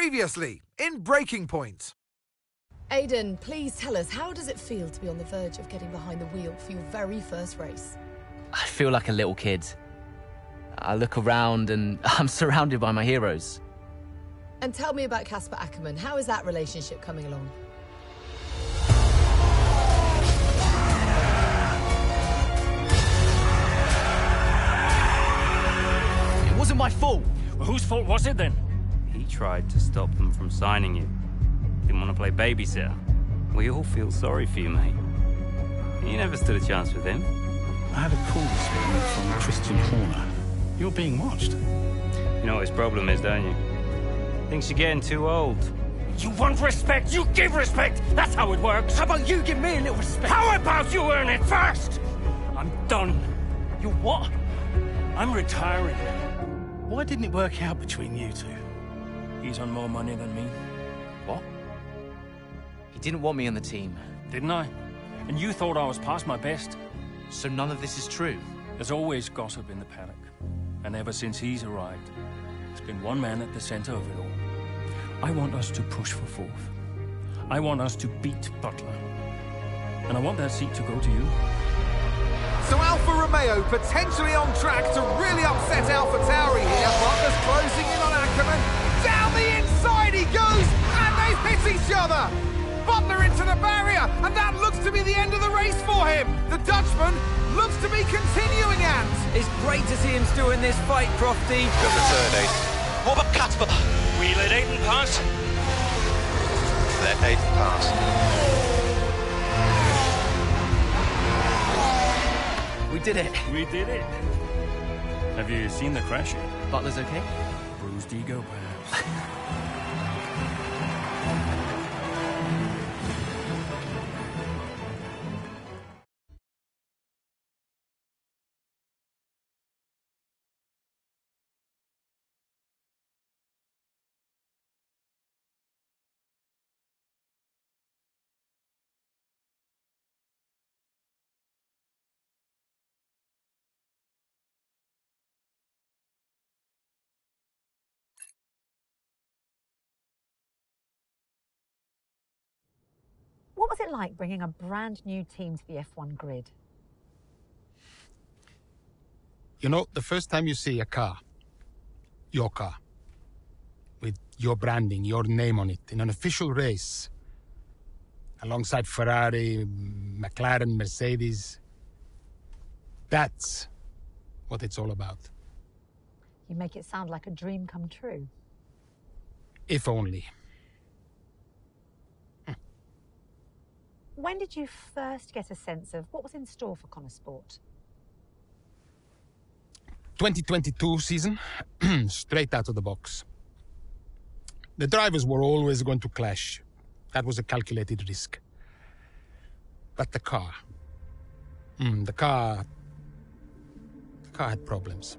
Previously, in Breaking Point. Aidan, please tell us, how does it feel to be on the verge of getting behind the wheel for your very first race? I feel like a little kid. I look around and I'm surrounded by my heroes. And tell me about Casper Ackerman. How is that relationship coming along? It wasn't my fault. Well, whose fault was it then? He tried to stop them from signing you. Didn't want to play babysitter. We all feel sorry for you, mate. You never stood a chance with him. I had a call this morning from Christian Horner. You're being watched. You know what his problem is, don't you? Thinks you're getting too old. You want respect, you give respect! That's how it works! How about you give me a little respect? How about you earn it first? I'm done. You what? I'm retiring. Why didn't it work out between you two? He's on more money than me. What? He didn't want me on the team. Didn't I? And you thought I was past my best? So none of this is true? There's always gossip in the paddock. And ever since he's arrived, there's been one man at the center of it all. I want us to push for fourth. I want us to beat Butler. And I want that seat to go to you. So Alfa Romeo potentially on track to really upset Alfa Tauri here. Butler's closing in on Ackerman. Down the inside he goes, and they've hit each other. Butler into the barrier, and that looks to be the end of the race for him. The Dutchman looks to be continuing and... It's great to see him still in this fight, Crofty. Good return, Aiden. What about Casper? We let Aiden pass. Let Aiden pass. We did it. We did it. Have you seen the crash yet? Butler's okay? Bruised ego, perhaps. What was it like bringing a brand new team to the F1 grid? You know, the first time you see a car, your car, with your branding, your name on it, in an official race, alongside Ferrari, McLaren, Mercedes, that's what it's all about. You make it sound like a dream come true. If only. When did you first get a sense of what was in store for Connor Sport? 2022 season, straight out of the box. The drivers were always going to clash. That was a calculated risk. But the car had problems.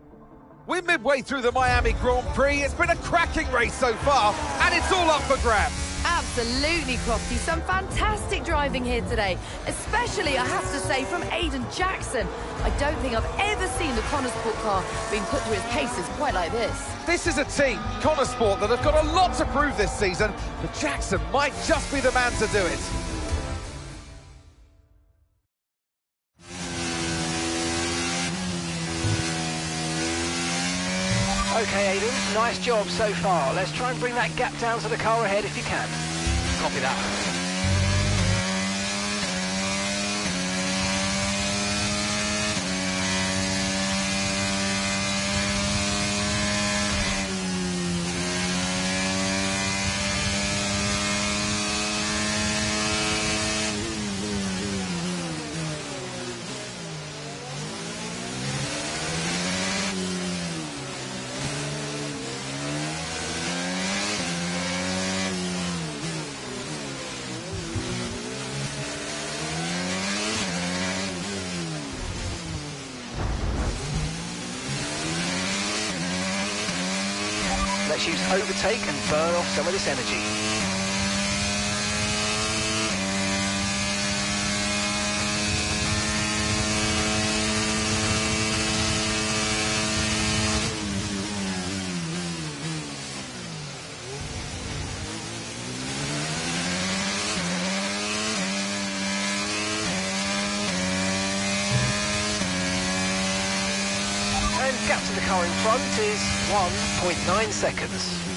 We're midway through the Miami Grand Prix. It's been a cracking race so far, and it's all up for grabs. Absolutely, Crofty. Some fantastic driving here today, especially, I have to say, from Aidan Jackson. I don't think I've ever seen the Connor Sport car being put through its paces quite like this. This is a team, Connor Sport, that have got a lot to prove this season, but Jackson might just be the man to do it. Okay, Aiden, nice job so far. Let's try and bring that gap down to the car ahead if you can. Copy that. Let's use overtake and burn off some of this energy. time. Gap to the car in front is 1.9 seconds.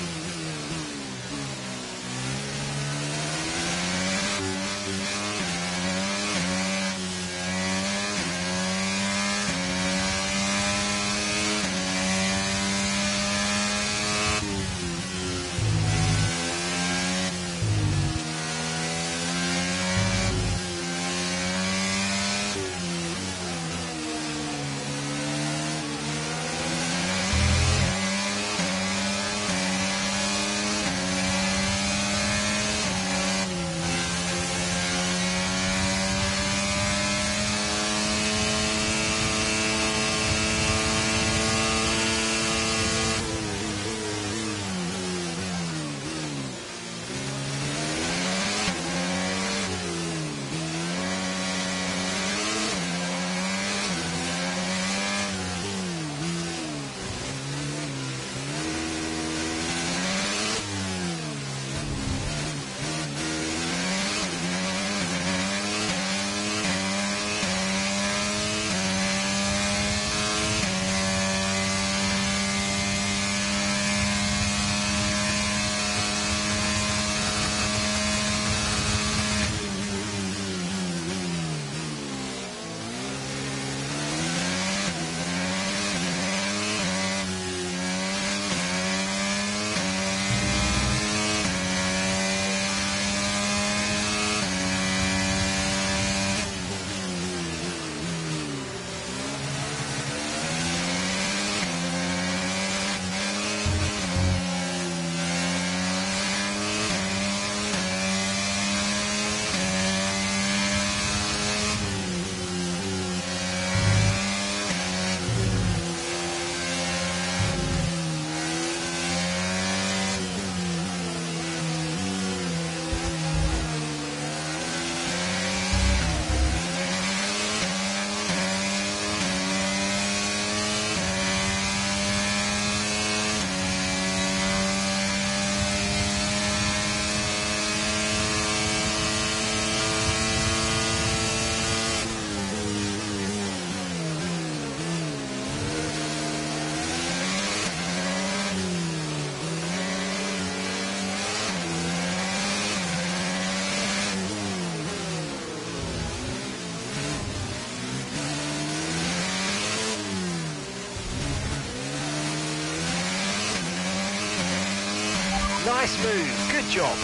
Nice move, good job.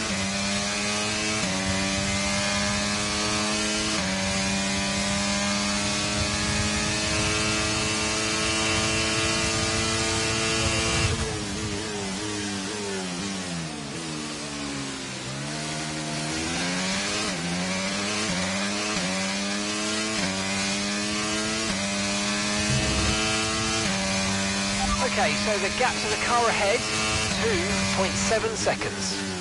Okay, so the gap to the car ahead, 2.7 seconds.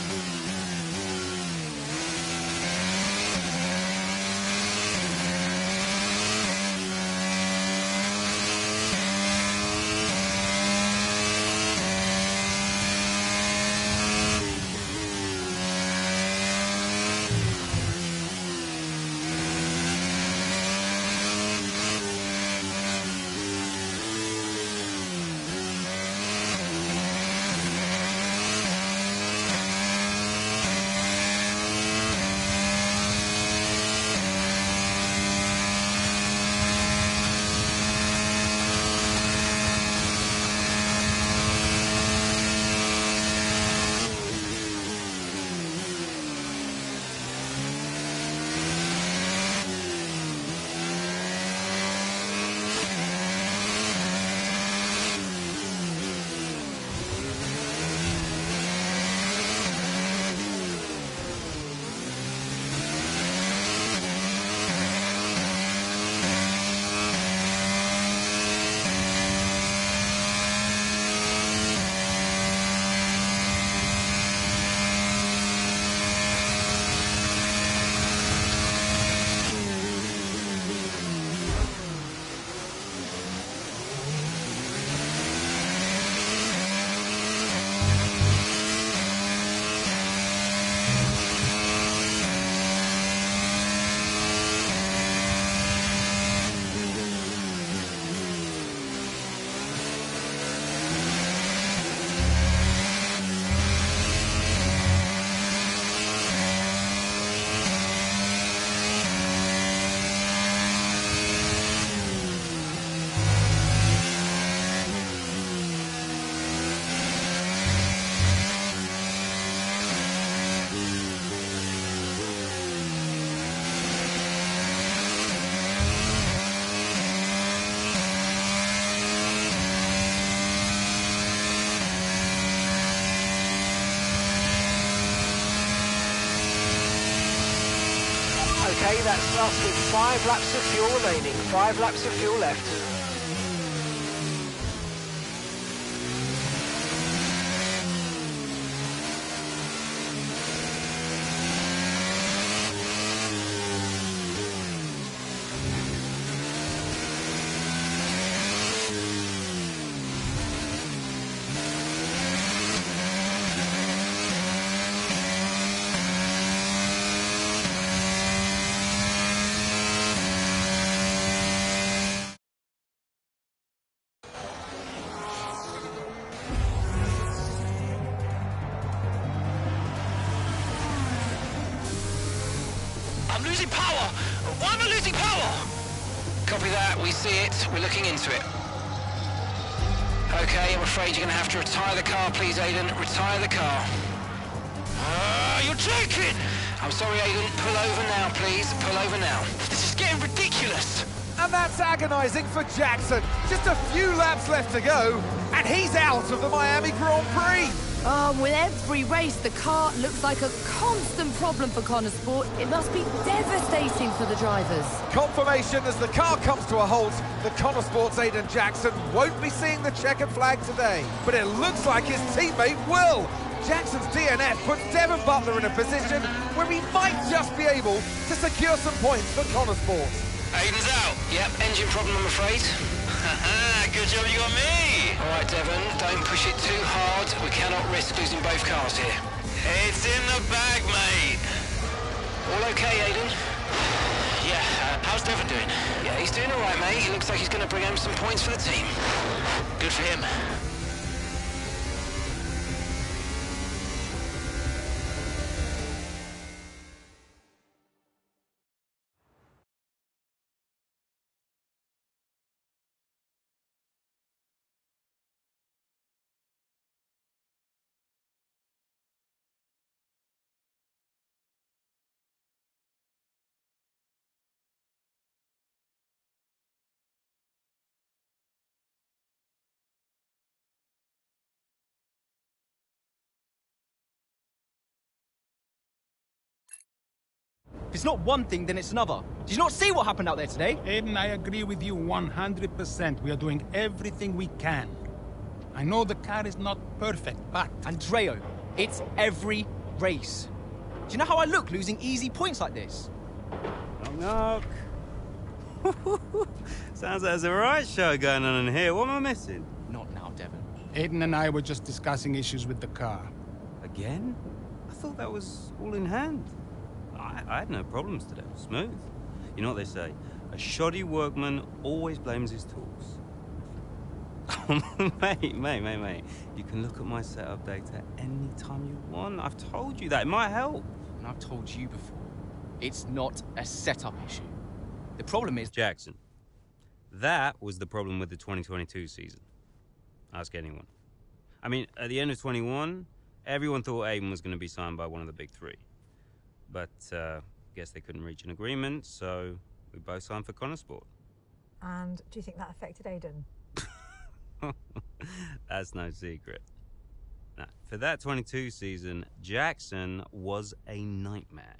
that's us with 5 laps of fuel remaining. 5 laps of fuel left. I'm losing power! Why am I losing power? Copy that, we see it, we're looking into it. Okay, I'm afraid you're going to have to retire the car, please, Aiden. Retire the car. You're joking! I'm sorry, Aiden. Pull over now, please. Pull over now. This is getting ridiculous! And that's agonising for Jackson. Just a few laps left to go, and he's out of the Miami Grand Prix. With every race, the car looks like a constant problem for Connor Sport. It must be devastating for the drivers. Confirmation as the car comes to a halt. The Connor Sport's Aiden Jackson won't be seeing the checkered flag today, but it looks like his teammate will. Jackson's DNF puts Devon Butler in a position where he might just be able to secure some points for Connor Sport. Aiden's out. Yep, engine problem, I'm afraid. Good job you got me! All right, Devon, don't push it too hard. We cannot risk losing both cars here. It's in the bag, mate. All okay, Aiden? Yeah, how's Devon doing? Yeah, he's doing all right, mate. He looks like he's going to bring home some points for the team. Good for him. If it's not one thing, then it's another. Did you not see what happened out there today? Aiden, I agree with you 100%. We are doing everything we can. I know the car is not perfect, but... Andreo, it's every race. Do you know how I look losing easy points like this? Knock, knock. Sounds like there's a riot show going on in here. What am I missing? Not now, Devon. Aiden and I were just discussing issues with the car. Again? I thought that was all in hand. I had no problems today. Smooth. You know what they say? A shoddy workman always blames his tools. mate. You can look at my setup data anytime you want. I've told you that. It might help. And I've told you before, it's not a setup issue. The problem is... Jackson, that was the problem with the 2022 season. Ask anyone. I mean, at the end of 21, everyone thought Aiden was going to be signed by one of the big three. But, guess they couldn't reach an agreement, so we both signed for Connor Sport. And do you think that affected Aiden? That's no secret. Now, for that 22 season, Jackson was a nightmare.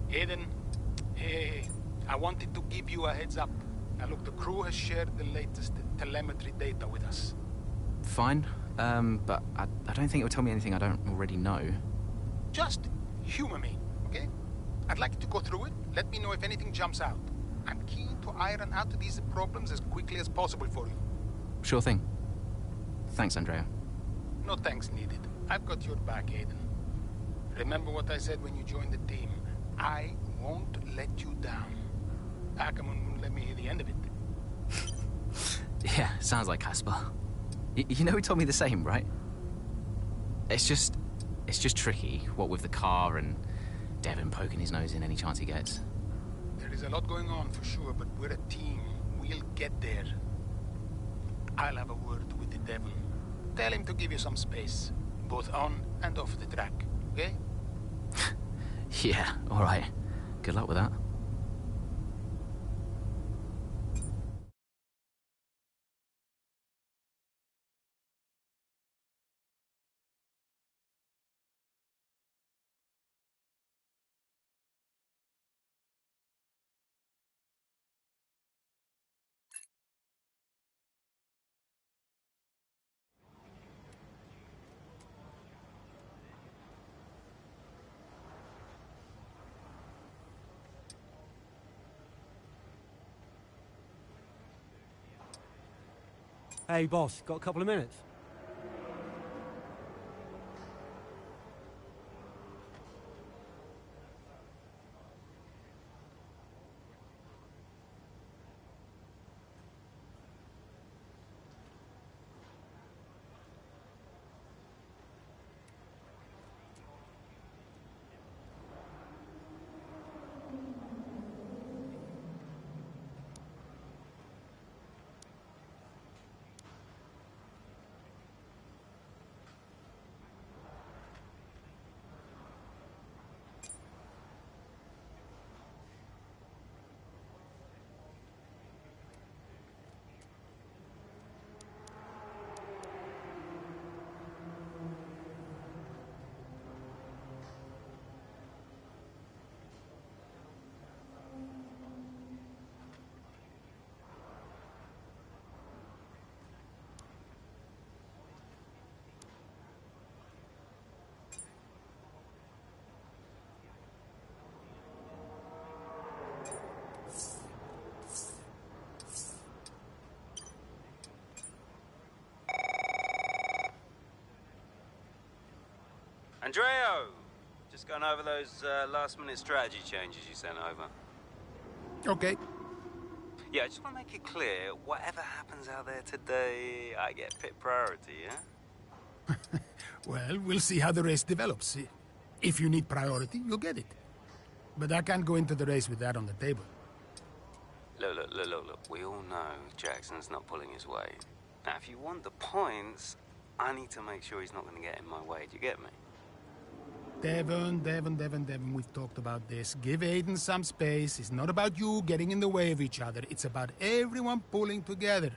Aiden, hey, I wanted to give you a heads up. Now look, the crew has shared the latest telemetry data with us. Fine, but I don't think it will tell me anything I don't already know. Just humor me, okay? I'd like you to go through it. Let me know if anything jumps out. I'm keen to iron out these problems as quickly as possible for you. Sure thing. Thanks, Andrea. No thanks needed. I've got your back, Aiden. Remember what I said when you joined the team. I won't let you down. Ackerman won't let me hear the end of it. Yeah, sounds like Casper. You know he told me the same, right? It's just tricky, what with the car and Devon poking his nose in any chance he gets. There is a lot going on for sure, but we're a team. We'll get there. I'll have a word with the devil. Tell him to give you some space, both on and off the track, okay? Yeah, alright. Good luck with that. Hey, boss, got a couple of minutes? Andreo! Just going over those last-minute strategy changes you sent over. Okay. Yeah, I just want to make it clear, whatever happens out there today, I get pit priority, yeah? Well, we'll see how the race develops. If you need priority, you'll get it. But I can't go into the race with that on the table. Look. We all know Jackson's not pulling his weight. Now, if you want the points, I need to make sure he's not going to get in my way. Do you get me? Devon, we've talked about this. Give Aiden some space. It's not about you getting in the way of each other. It's about everyone pulling together.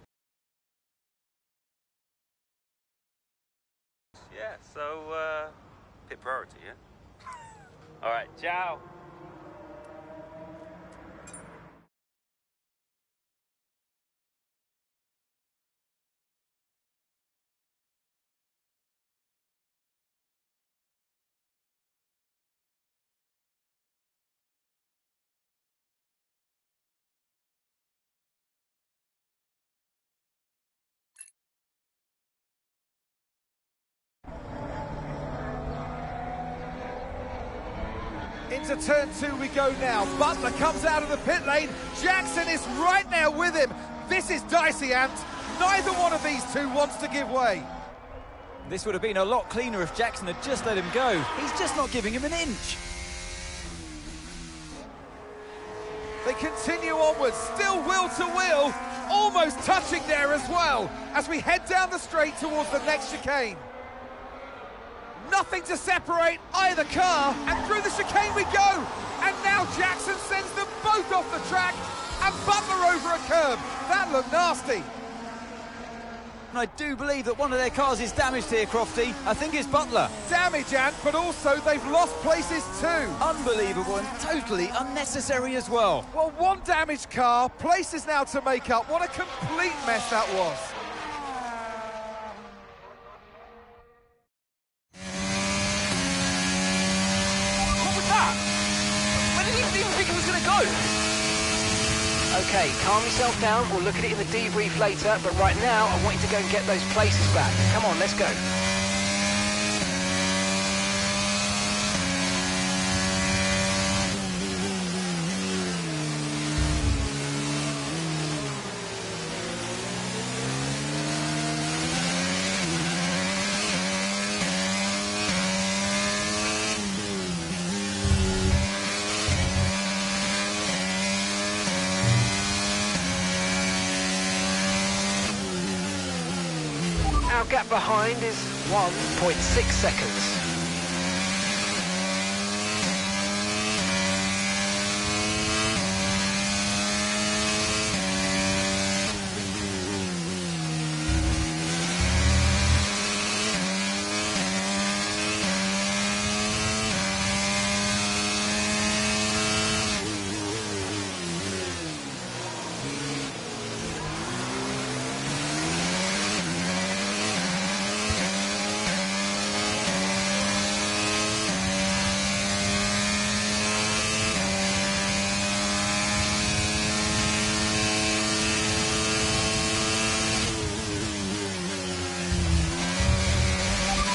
Yeah, so, pit priority, yeah? All right, ciao. Into turn 2 we go now. Butler comes out of the pit lane. Jackson is right there with him. This is dicey, Ant. Neither one of these two wants to give way. This would have been a lot cleaner if Jackson had just let him go. He's just not giving him an inch. They continue onwards, still wheel to wheel, almost touching there as well, as we head down the straight towards the next chicane. Nothing to separate either car, and through the chicane we go. And now Jackson sends them both off the track, and Butler over a curb. That looked nasty. And I do believe that one of their cars is damaged here, Crofty. I think it's Butler. Damage, Ant, but also they've lost places too. Unbelievable and totally unnecessary as well. Well, one damaged car, places now to make up. What a complete mess that was. Okay, calm yourself down. We'll look at it in the debrief later, but right now I want you to go and get those places back. Come on, let's go. gap behind is 1.6 seconds.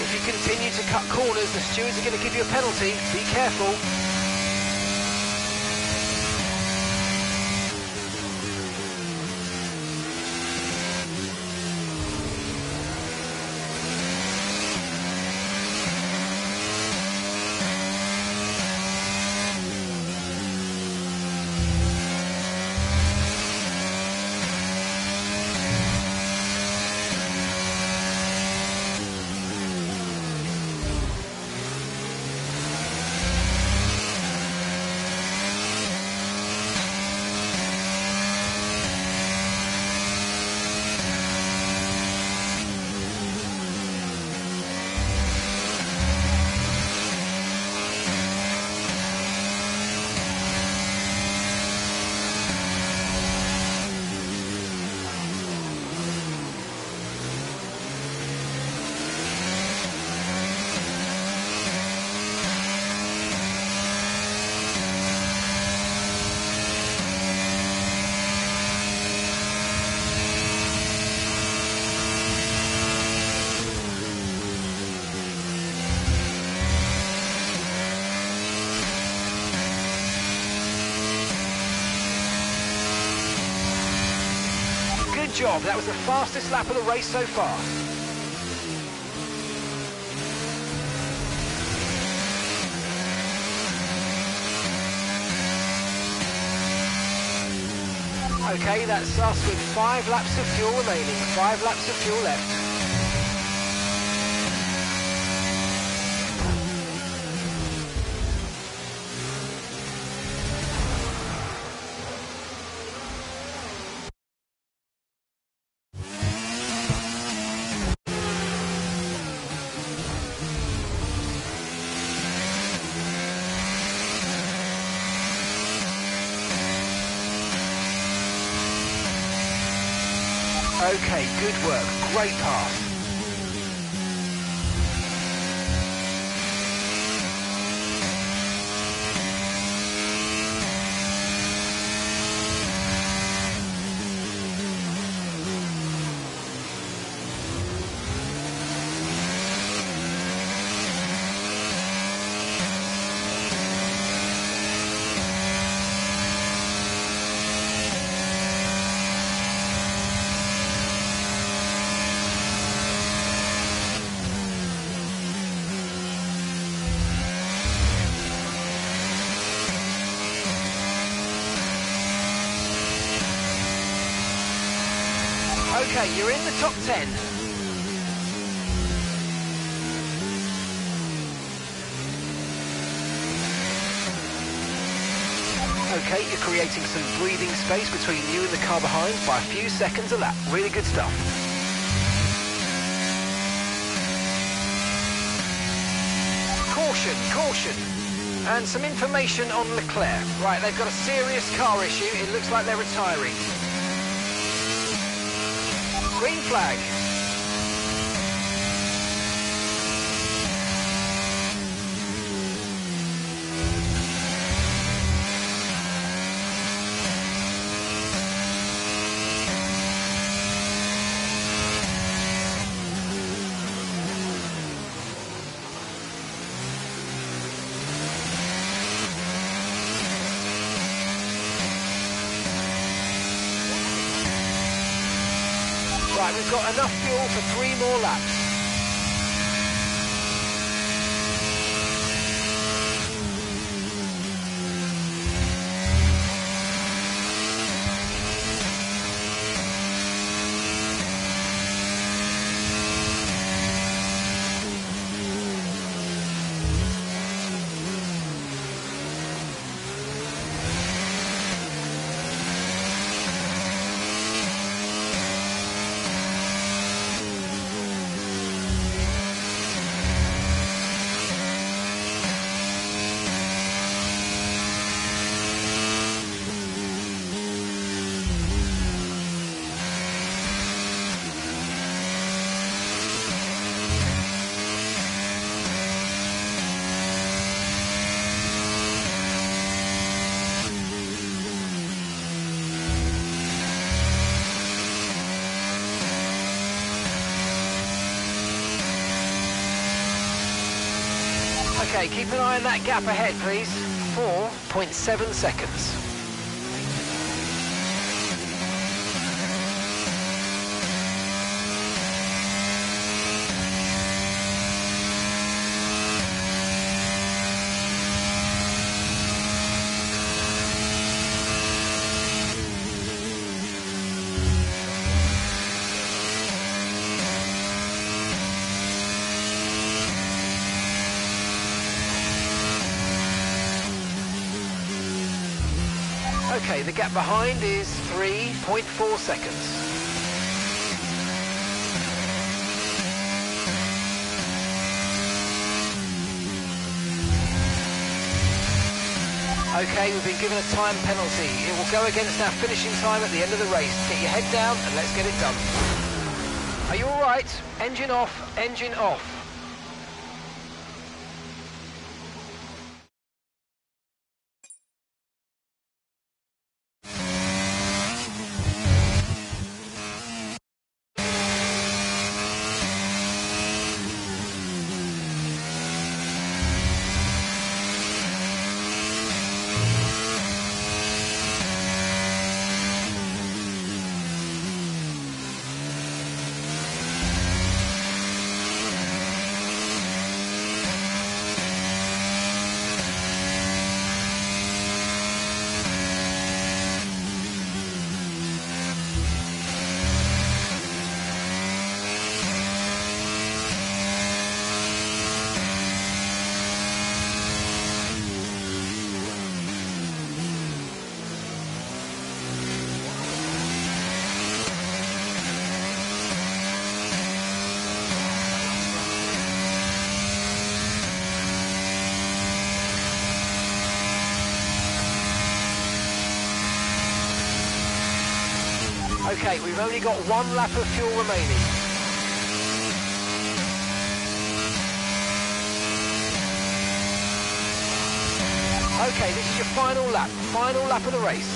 If you continue to cut corners, the stewards are going to give you a penalty. Be careful. Good job. That was the fastest lap of the race so far. Okay, that's us with 5 laps of fuel remaining. 5 laps of fuel left. Okay, good work. Great pass. Okay, you're in the top 10. Okay, you're creating some breathing space between you and the car behind by a few seconds a lap. Really good stuff. Caution, caution. And some information on Leclerc. Right, they've got a serious car issue. It looks like they're retiring. Green flag. Right, we've got enough fuel for 3 more laps. Okay, keep an eye on that gap ahead, please. 4.7 seconds. Okay, the gap behind is 3.4 seconds. Okay, we've been given a time penalty. It will go against our finishing time at the end of the race. Get your head down and let's get it done. Are you all right? Engine off, engine off. Okay, we've only got one lap of fuel remaining. Okay, this is your final lap of the race.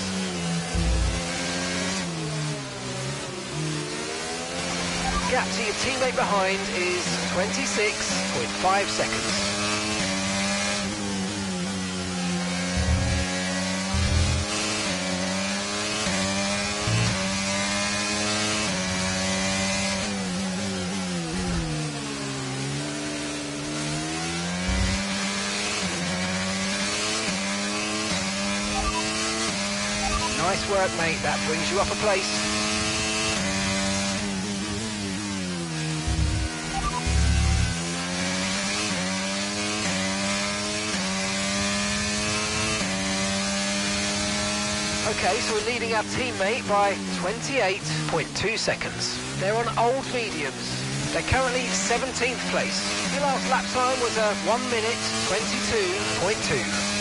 Gap to your teammate behind is 26.5 seconds. Nice work, mate. That brings you up a place. Okay, so we're leading our teammate by 28.2 seconds. They're on old mediums. They're currently 17th place. Your last lap time was a 1 minute 22.2.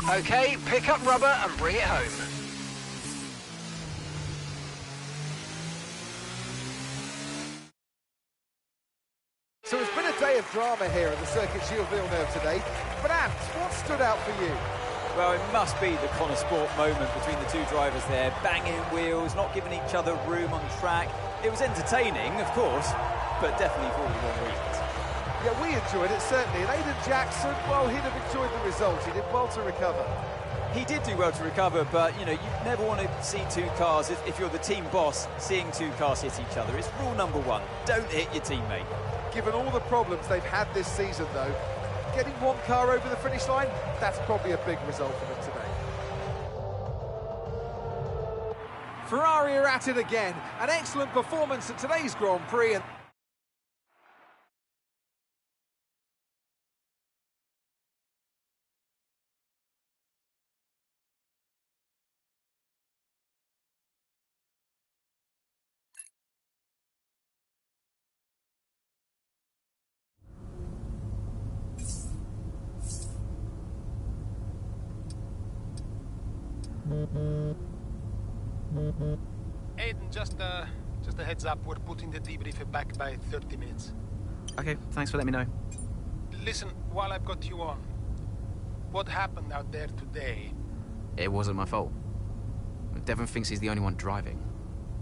Okay, pick up rubber and bring it home. So it's been a day of drama here at the Circuit Gilles Villeneuve today. But Ant, what stood out for you? Well, it must be the Connor Sport moment between the two drivers there, banging wheels, not giving each other room on track. It was entertaining, of course, but definitely for all the wrong reasons. Yeah, we enjoyed it, certainly. And Aiden Jackson, well, he'd have enjoyed the result. He did well to recover. He did do well to recover, but, you know, you never want to see two cars, if you're the team boss, seeing two cars hit each other. It's rule number one, don't hit your teammate. Given all the problems they've had this season, though, getting one car over the finish line, that's probably a big result for them today. Ferrari are at it again. An excellent performance at today's Grand Prix. And Aiden, just Just a heads up, we're putting the debrief back by 30 minutes. Okay, thanks for letting me know. Listen, while I've got you on, what happened out there today? It wasn't my fault. Devon thinks he's the only one driving.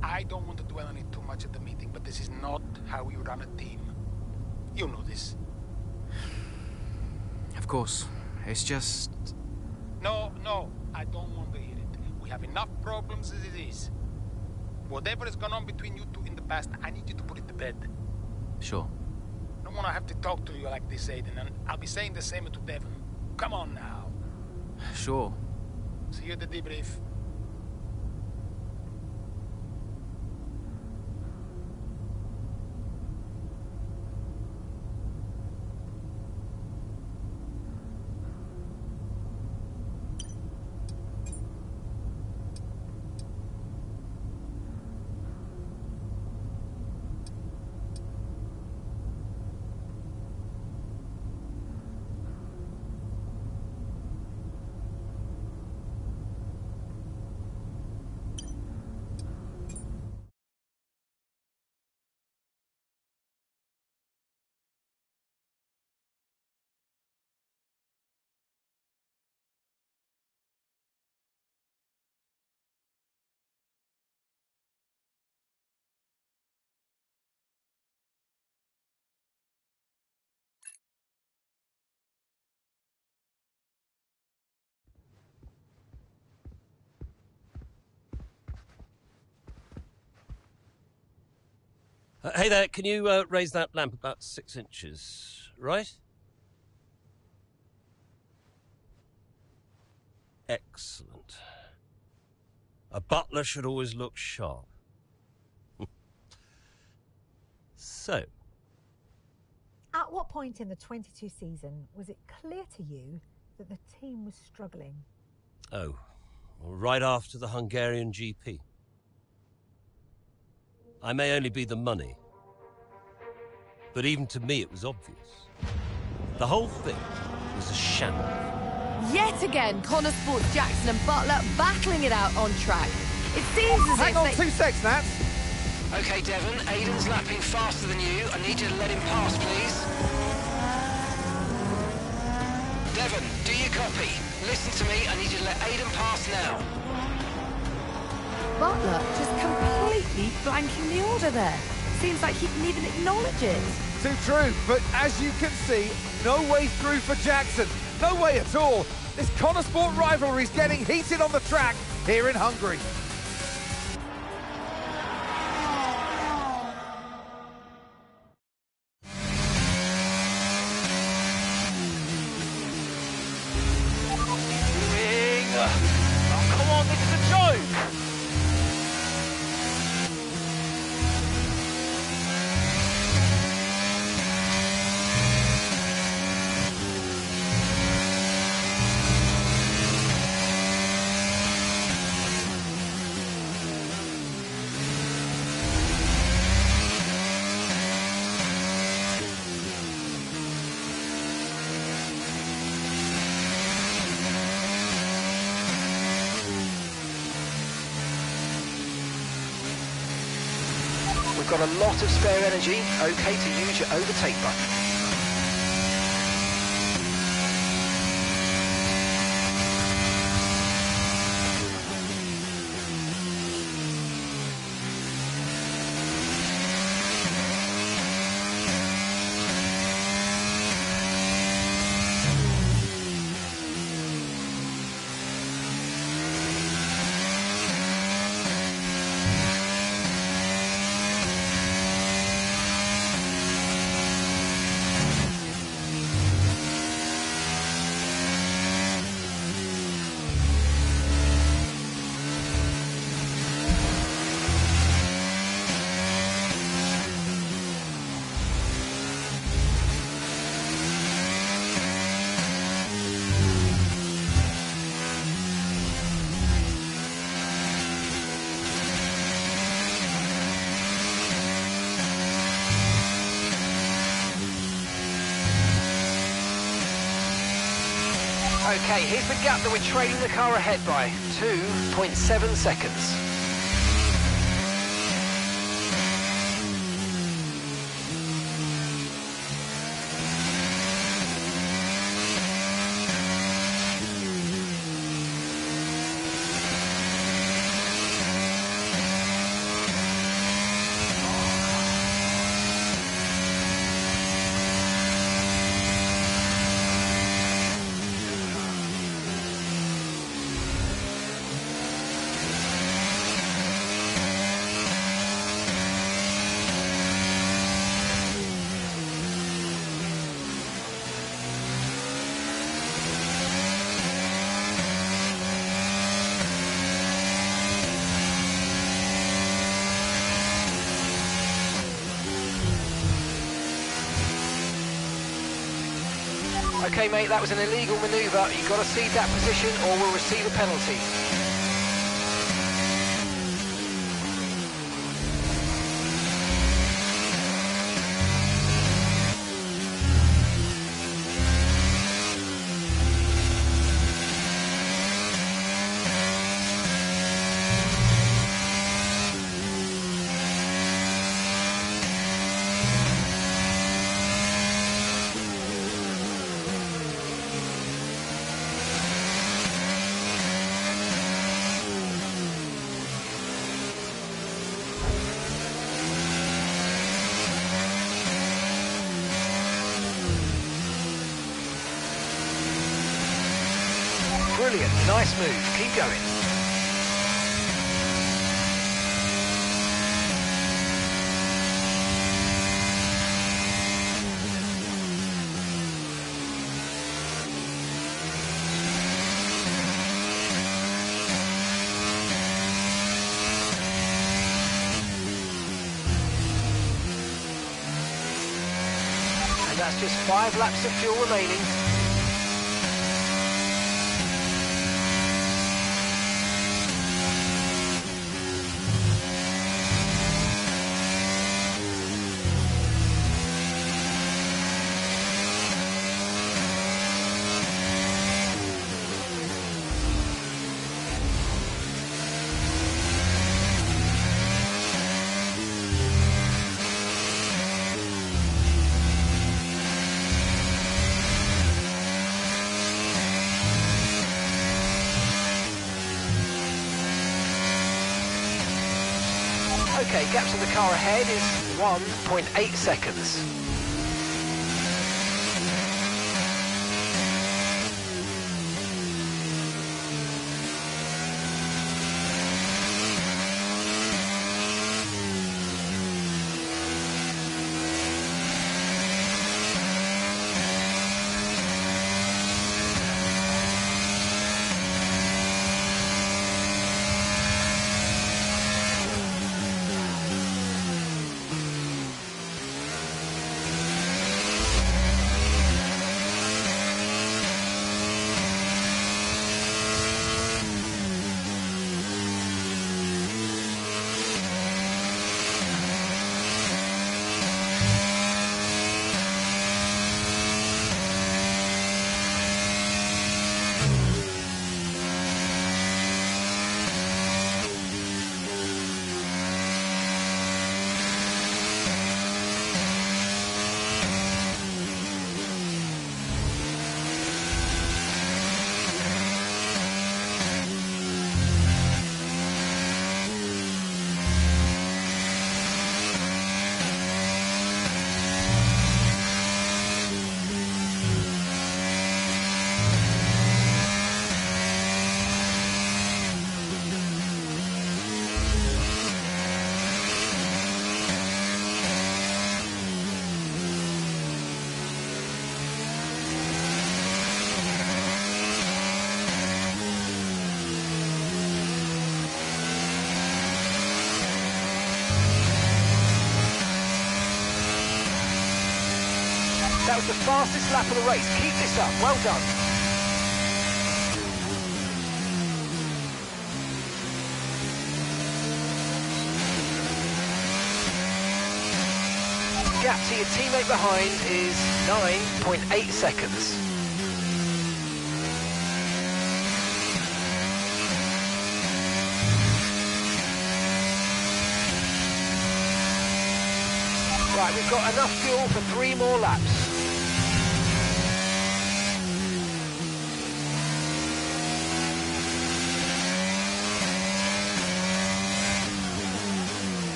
I don't want to dwell on it too much at the meeting, but this is not how we run a team. You know this. Of course. It's just... No, I don't want to hear it. We have enough problems as it is. Whatever has gone on between you two in the past, I need you to put it to bed. Sure. I don't want to have to talk to you like this, Aiden, and I'll be saying the same to Devon. Come on now. Sure. See you at the debrief. Hey there, can you raise that lamp about 6 inches, right? Excellent. A butler should always look sharp. So. At what point in the 22 season was it clear to you that the team was struggling? Oh, well, right after the Hungarian GP. I may only be the money, but even to me it was obvious. The whole thing was a shambles. Yet again, Connor Sports Jackson and Butler battling it out on track. It seems as Hang if on they... 2 seconds, Nat. Okay, Devon, Aiden's lapping faster than you. I need you to let him pass, please. Devon, do you copy? Listen to me, I need you to let Aiden pass now. Butler just completely blanking the order there. Seems like he didn't even acknowledge it. Too true, but as you can see, no way through for Jackson. No way at all. This Connor Sport rivalry is getting heated on the track here in Hungary. Oh, come on, this is a joke! We've got a lot of spare energy, okay to use your overtake button. Okay, here's the gap that we're trailing the car ahead by. 2.7 seconds. OK, mate, that was an illegal manoeuvre. You've got to cede that position or we'll receive a penalty. Brilliant, nice move, keep going. And that's just 5 laps of fuel remaining. OK, gap to the car ahead is 1.8 seconds. That was the fastest lap of the race. Keep this up. Well done. Gap to your teammate behind is 9.8 seconds. Right, we've got enough fuel for 3 more laps.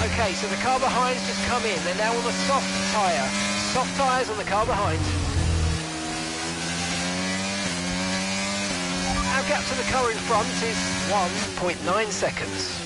Okay, so the car behind's just come in. They're now on the soft tyre. Soft tyres on the car behind. Our gap to the car in front is 1.9 seconds.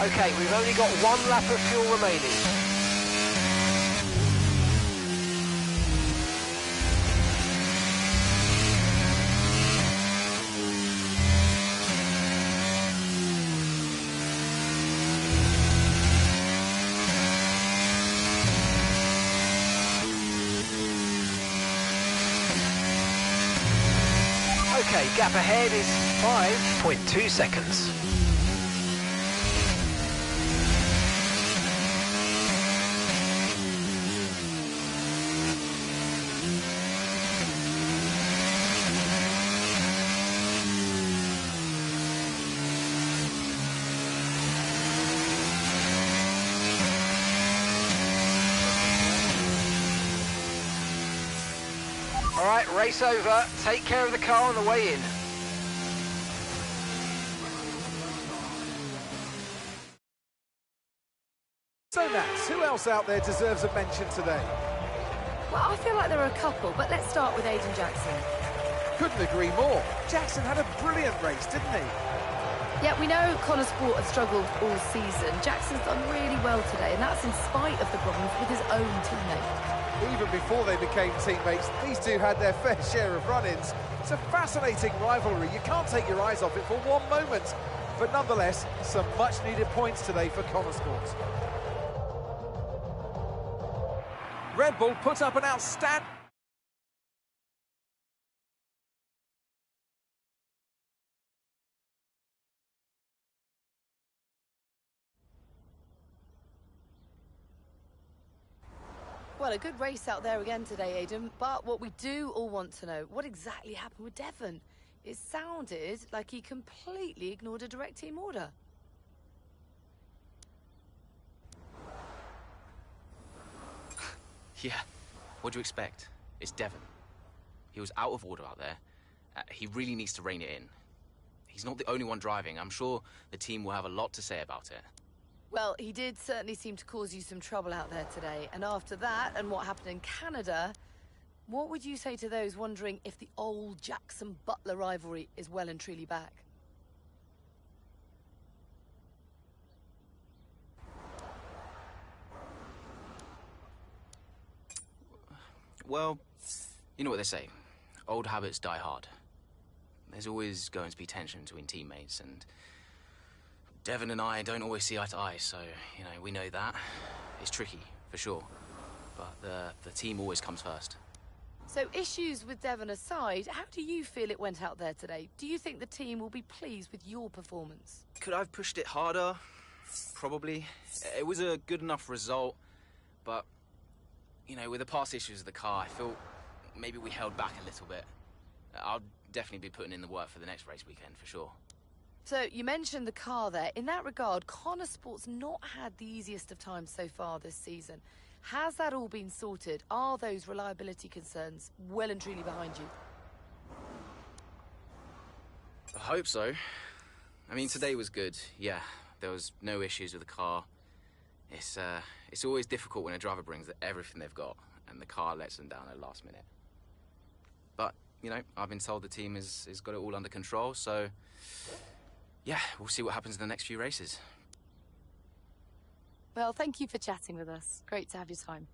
Okay, we've only got one lap of fuel remaining. Okay, gap ahead is 5.2 seconds. All right, race over. Take care of the car on the way in. So Nats, who else out there deserves a mention today? Well, I feel like there are a couple, but let's start with Aiden Jackson. Couldn't agree more. Jackson had a brilliant race, didn't he? Yeah, we know Connor Sport has struggled all season. Jackson's done really well today, and that's in spite of the problems with his own teammate. Even before they became teammates, these two had their fair share of run-ins. It's a fascinating rivalry. You can't take your eyes off it for one moment. But nonetheless, some much-needed points today for Connor Sport. Red Bull put up an outstanding... Well, a good race out there again today, Aidan, but what we do all want to know, what exactly happened with Devon? It sounded like he completely ignored a direct team order. Yeah, what do you expect? It's Devon. He was out of order out there. He really needs to rein it in. He's not the only one driving. I'm sure the team will have a lot to say about it. Well, he did certainly seem to cause you some trouble out there today. And after that, and what happened in Canada, what would you say to those wondering if the old Jackson-Butler rivalry is well and truly back? Well, you know what they say. Old habits die hard. There's always going to be tension between teammates, and Devon and I don't always see eye to eye, so, you know, we know that. It's tricky, for sure. But the team always comes first. So, issues with Devon aside, how do you feel it went out there today? Do you think the team will be pleased with your performance? Could I have pushed it harder? Probably. It was a good enough result, but, you know, with the past issues of the car, I feel maybe we held back a little bit. I'll definitely be putting in the work for the next race weekend, for sure. So, you mentioned the car there. In that regard, Connor Sport's not had the easiest of times so far this season. Has that all been sorted? Are those reliability concerns well and truly behind you? I hope so. I mean, today was good, yeah. There was no issues with the car. It's always difficult when a driver brings everything they've got and the car lets them down at the last minute. But, you know, I've been told the team has got it all under control, so yeah, we'll see what happens in the next few races. Well, thank you for chatting with us. Great to have your time.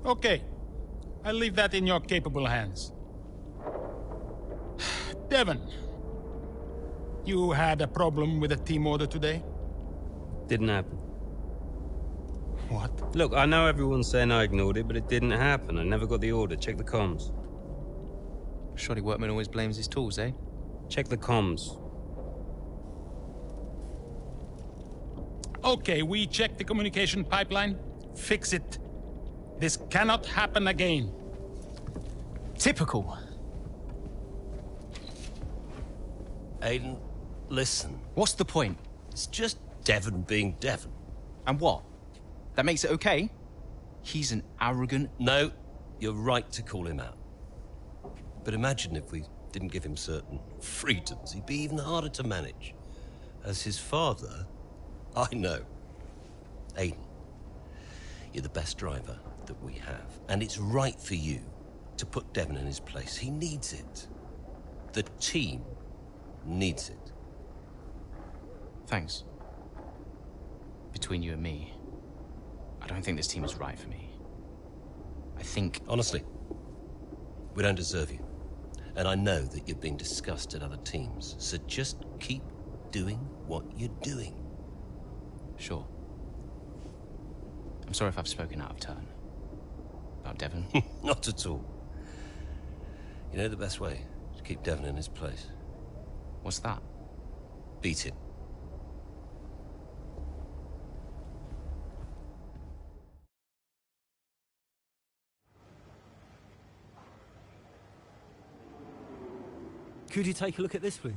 Okay, I'll leave that in your capable hands. Devon, you had a problem with a team order today? Didn't happen. What? Look, I know everyone's saying I ignored it, but it didn't happen. I never got the order. Check the comms. Shoddy workman always blames his tools, eh? Check the comms. Okay, we check the communication pipeline. Fix it. This cannot happen again. Typical. Aiden, listen. What's the point? It's just Devon being Devon. And what? That makes it okay? He's an arrogant... No, you're right to call him out. But imagine if we didn't give him certain freedoms. He'd be even harder to manage. As his father, I know. Aiden, you're the best driver that we have. And it's right for you to put Devon in his place. He needs it. The team needs it. Thanks. Between you and me, I don't think this team is right for me. I think... Honestly, we don't deserve you. And I know that you've been discussed at other teams, so just keep doing what you're doing. Sure. I'm sorry if I've spoken out of turn. About Devon. Not at all. You know the best way to keep Devon in his place? What's that? Beat him. Could you take a look at this, please?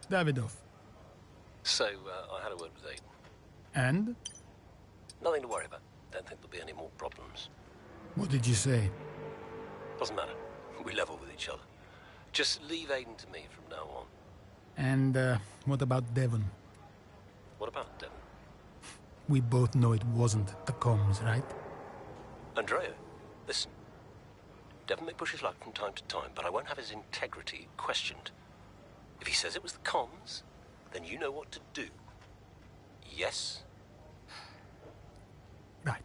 Davidoff. So, I had a word with Aiden. And? Nothing to worry about. Don't think there'll be any more problems. What did you say? Doesn't matter. We level with each other. Just leave Aiden to me from now on. And, what about Devon? What about Devon? We both know it wasn't the comms, right? Andrea, listen. Devon may push his luck from time to time, but I won't have his integrity questioned. If he says it was the comms, then you know what to do. Yes? Right.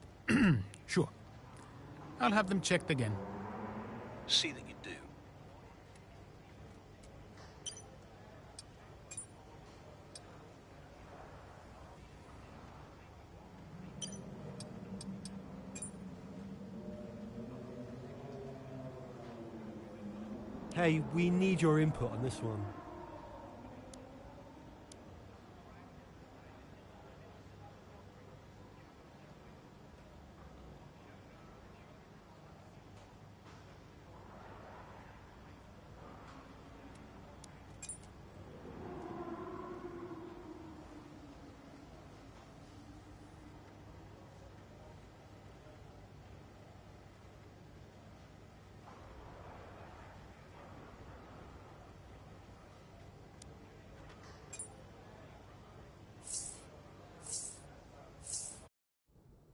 Sure. I'll have them checked again. See that you do. Hey, we need your input on this one.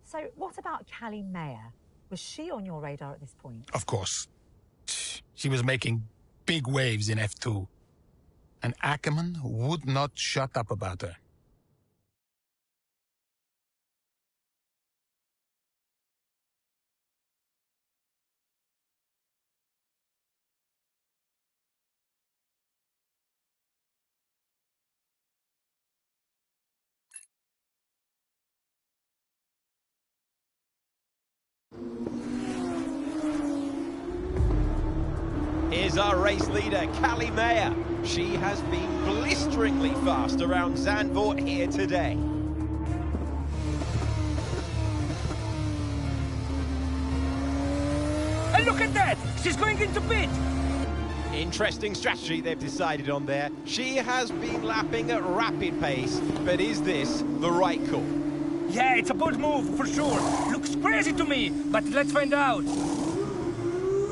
So what about Callie Mayer? Was she on your radar at this point? Of course. She was making big waves in F2. And Ackerman would not shut up about her. Here's our race leader, Callie Mayer. She has been blisteringly fast around Zandvoort here today. And look at that! She's going into pit! Interesting strategy they've decided on there. She has been lapping at rapid pace, but is this the right call? Yeah, it's a bold move, for sure. Looks crazy to me, but let's find out.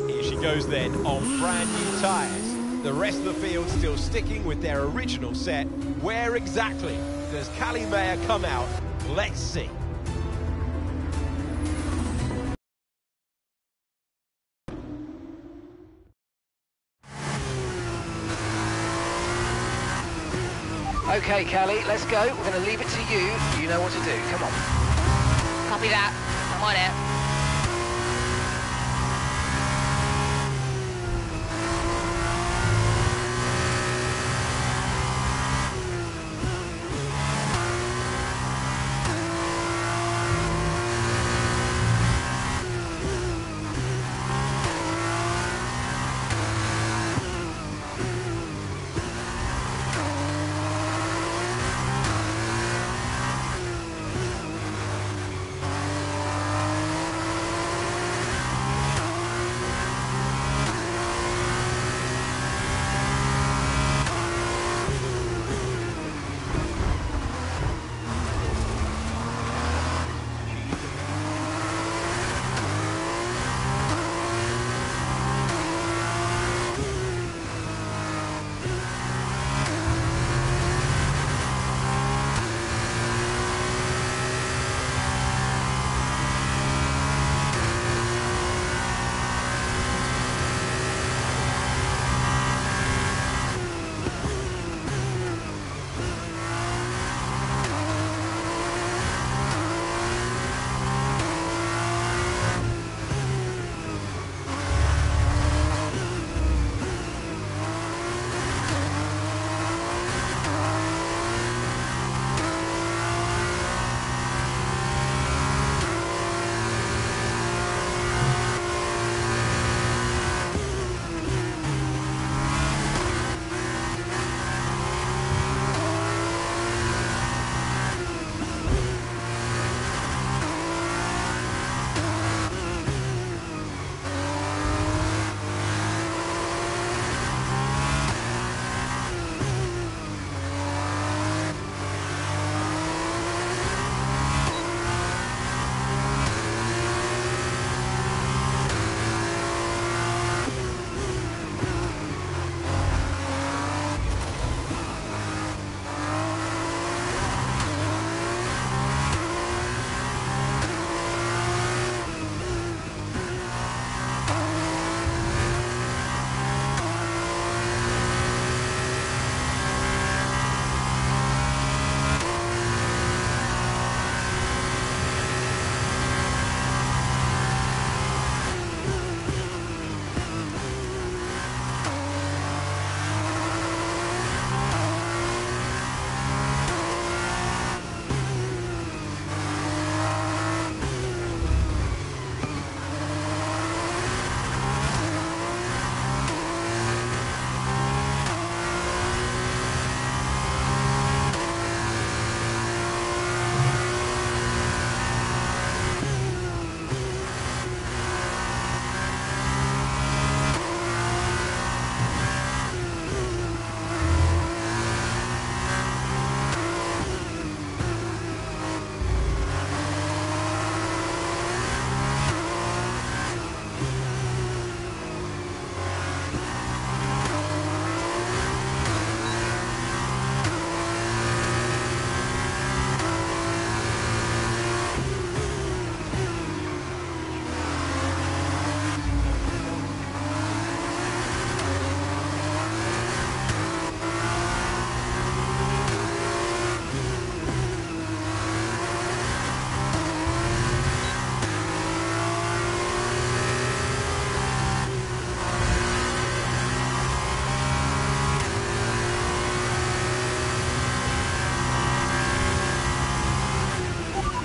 Here she goes then, on brand new tyres. The rest of the field still sticking with their original set. Where exactly does Callie Mayer come out? Let's see. Okay, Callie, let's go. We're going to leave it to you. You know what to do. Come on. Copy that. I'm on it.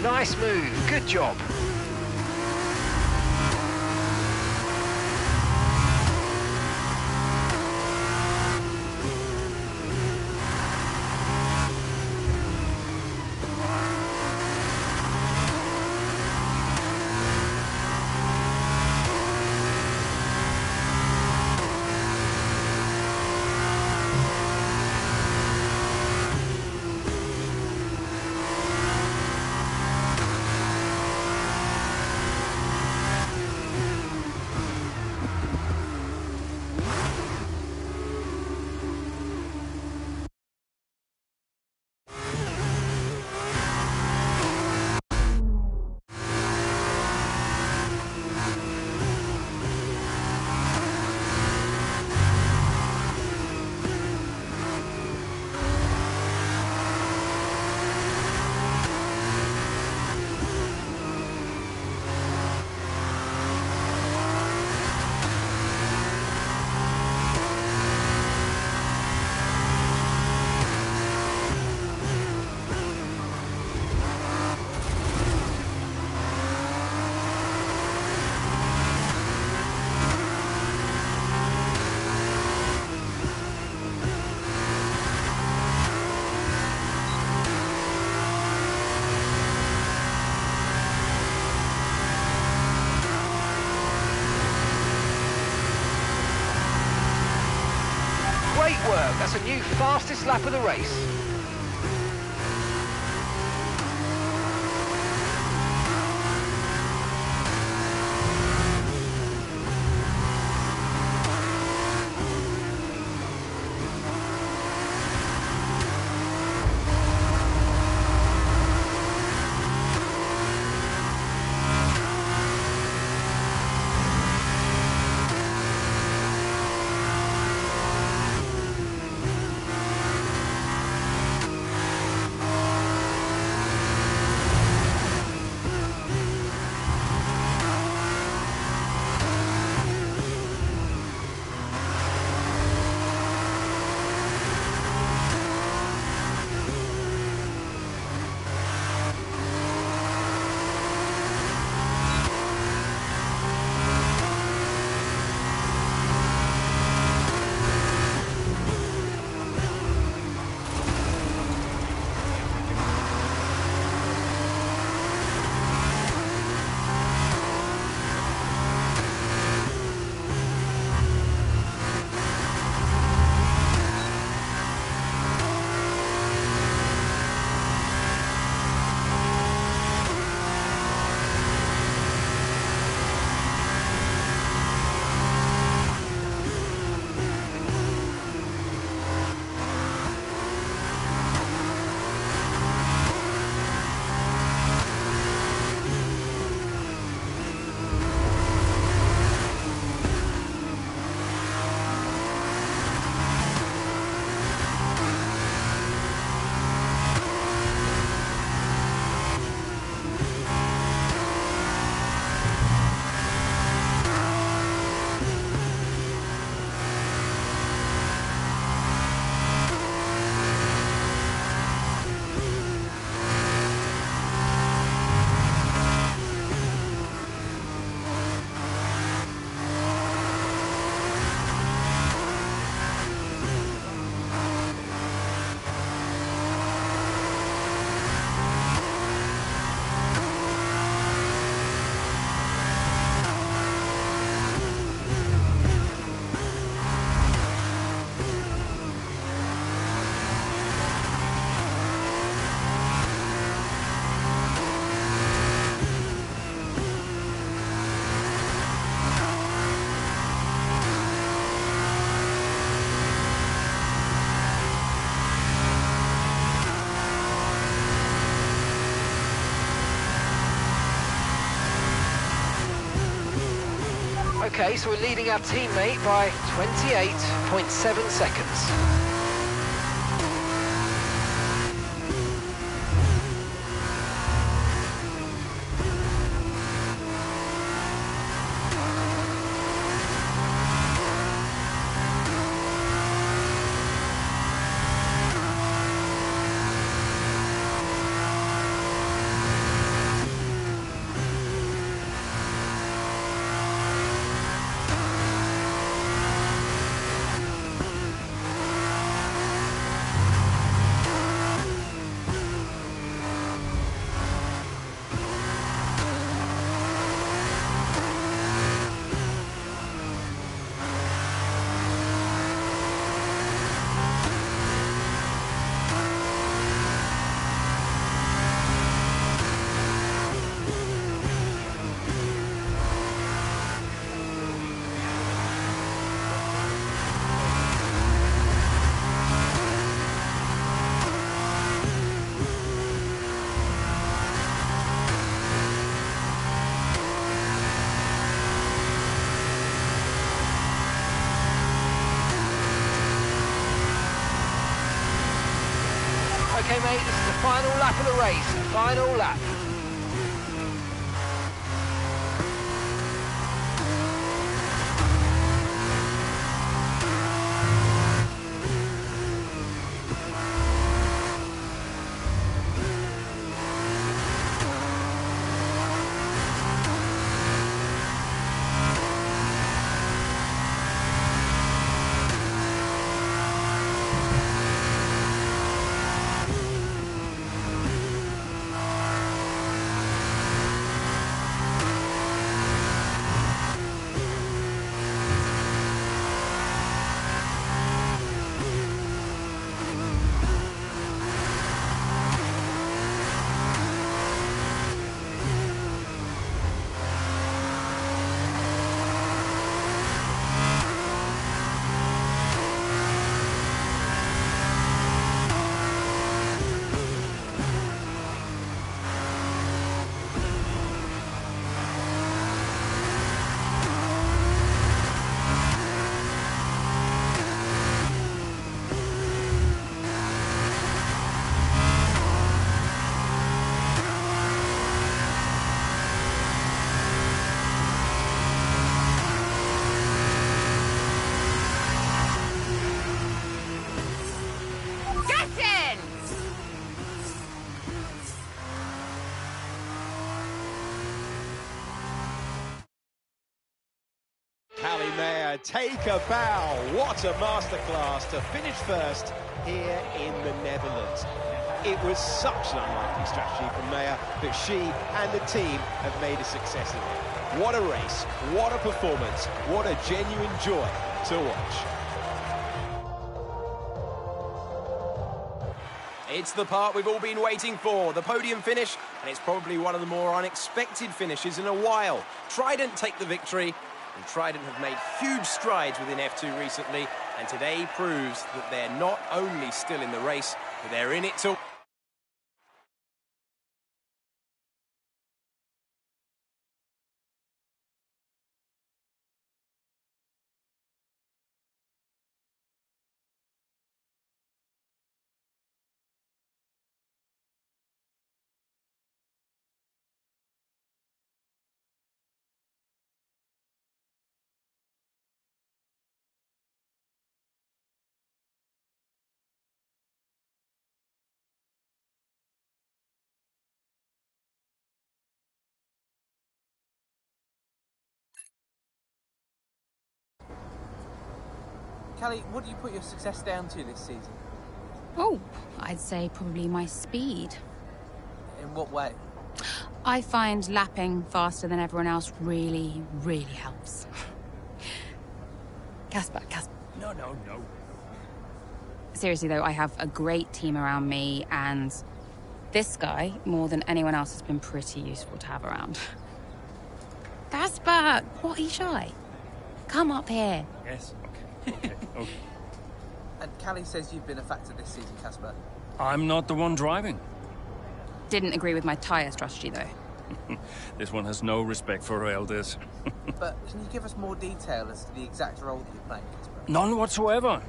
Nice move. Good job. work. That's a new fastest lap of the race. Okay, so we're leading our teammate by 28.7 seconds. Okay, mate, this is the final lap of the race. Final lap. Mayer take a bow. What a masterclass to finish first here in the Netherlands. It was such an unlikely strategy from Mayer, but she and the team have made a success of it. What a race, what a performance, what a genuine joy to watch. It's the part we've all been waiting for, the podium finish, and it's probably one of the more unexpected finishes in a while. Trident take the victory, and Trident have made huge strides within F2 recently, and today proves that they're not only still in the race, but they're in it to... Callie, what do you put your success down to this season? Oh, I'd say probably my speed. In what way? I find lapping faster than everyone else really, really helps. Casper. No. Seriously though, I have a great team around me, and this guy, more than anyone else, has been pretty useful to have around. Casper, what are you shy? Come up here. Yes, okay. And Callie says you've been a factor this season, Casper. I'm not the one driving. Didn't agree with my tyre strategy though. This one has no respect for her elders. But can you give us more detail as to the exact role that you're playing, Casper? None whatsoever.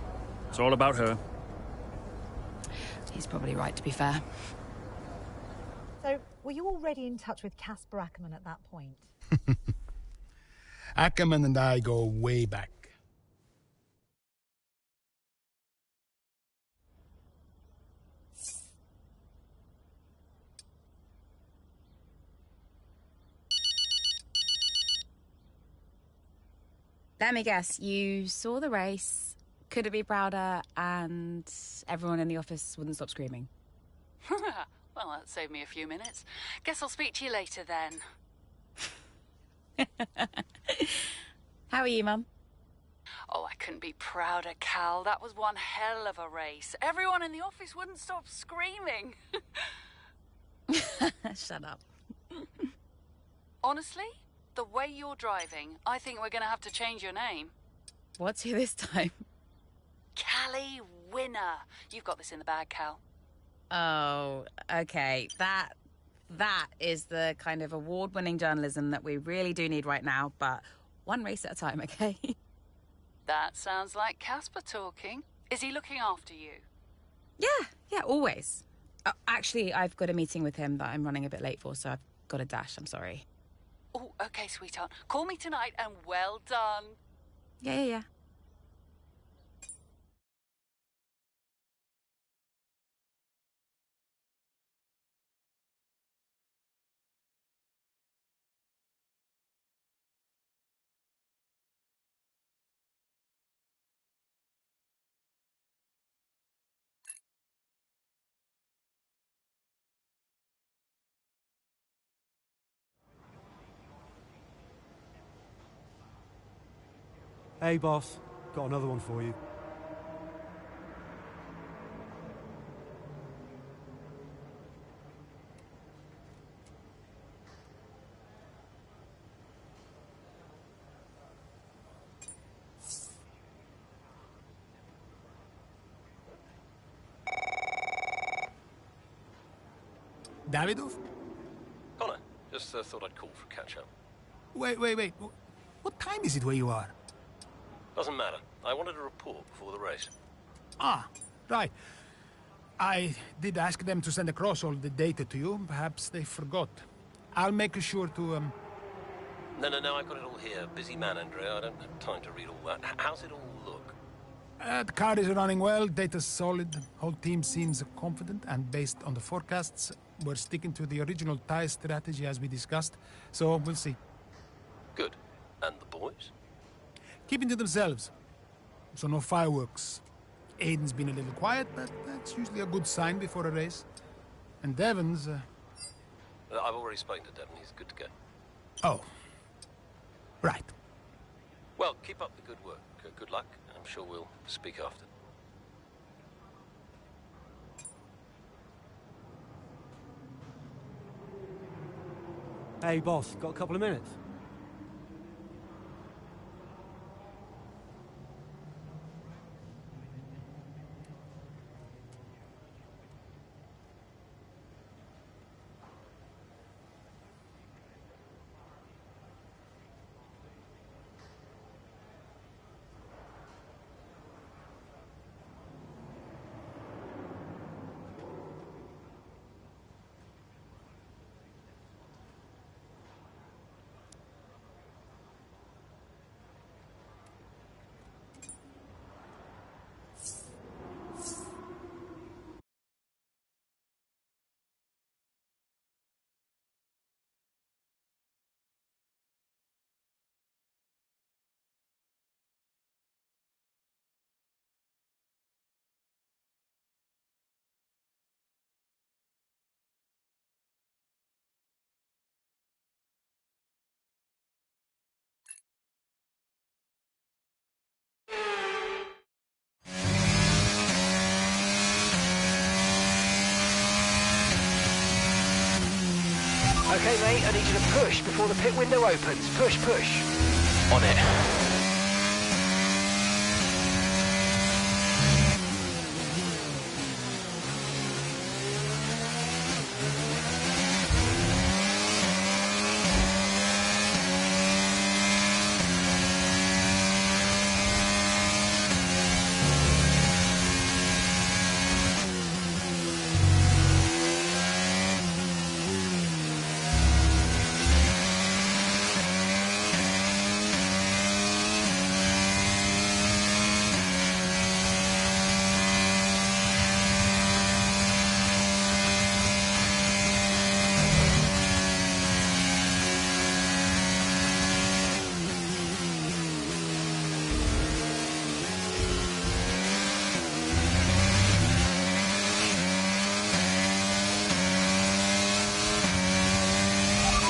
It's all about her. He's probably right, to be fair. So, were you already in touch with Casper Ackerman at that point? Ackerman and I go way back. Let me guess, you saw the race, couldn't be prouder, and everyone in the office wouldn't stop screaming. Well, that saved me a few minutes. Guess I'll speak to you later then. How are you, Mum? Oh, I couldn't be prouder, Cal. That was one hell of a race. Everyone in the office wouldn't stop screaming. Shut up. Honestly, the way you're driving, I think we're going to have to change your name. What's here this time? Callie Winner. You've got this in the bag, Cal. Oh, okay. That is the kind of award-winning journalism that we really do need right now, but one race at a time, okay? That sounds like Casper talking. Is he looking after you? Yeah, always. Actually, I've got a meeting with him that I'm running a bit late for, so I've got to dash. I'm sorry. Oh, okay, sweetheart. Call me tonight and well done. Yeah. Hey, boss. Got another one for you. Davidov? Connor, just thought I'd call for a catch-up. Wait. What time is it where you are? Doesn't matter. I wanted a report before the race. Ah, right. I did ask them to send across all the data to you. Perhaps they forgot. I'll make sure to, No, I've got it all here. Busy man, Andrea. I don't have time to read all that. How's it all look? The car is running well, data's solid, whole team seems confident, and based on the forecasts, we're sticking to the original tire strategy as we discussed, so we'll see. Good. And the boys? keeping to themselves. So no fireworks. Aiden's been a little quiet, but that's usually a good sign before a race. And Devon's... I've already spoken to Devon. He's good to go. Oh. Right. Well, keep up the good work. Good luck. I'm sure we'll speak after. Hey, boss, got a couple of minutes? Okay, mate, I need you to push before the pit window opens. Push, push. On it.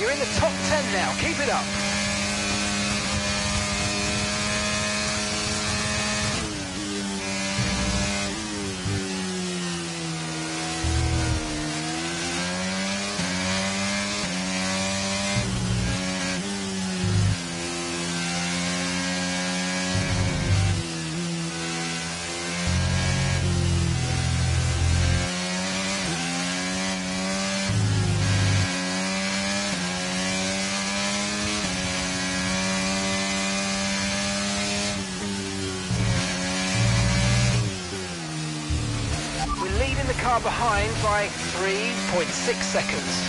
You're in the top 10 now. Keep it up. We're leading the car behind by 3.6 seconds.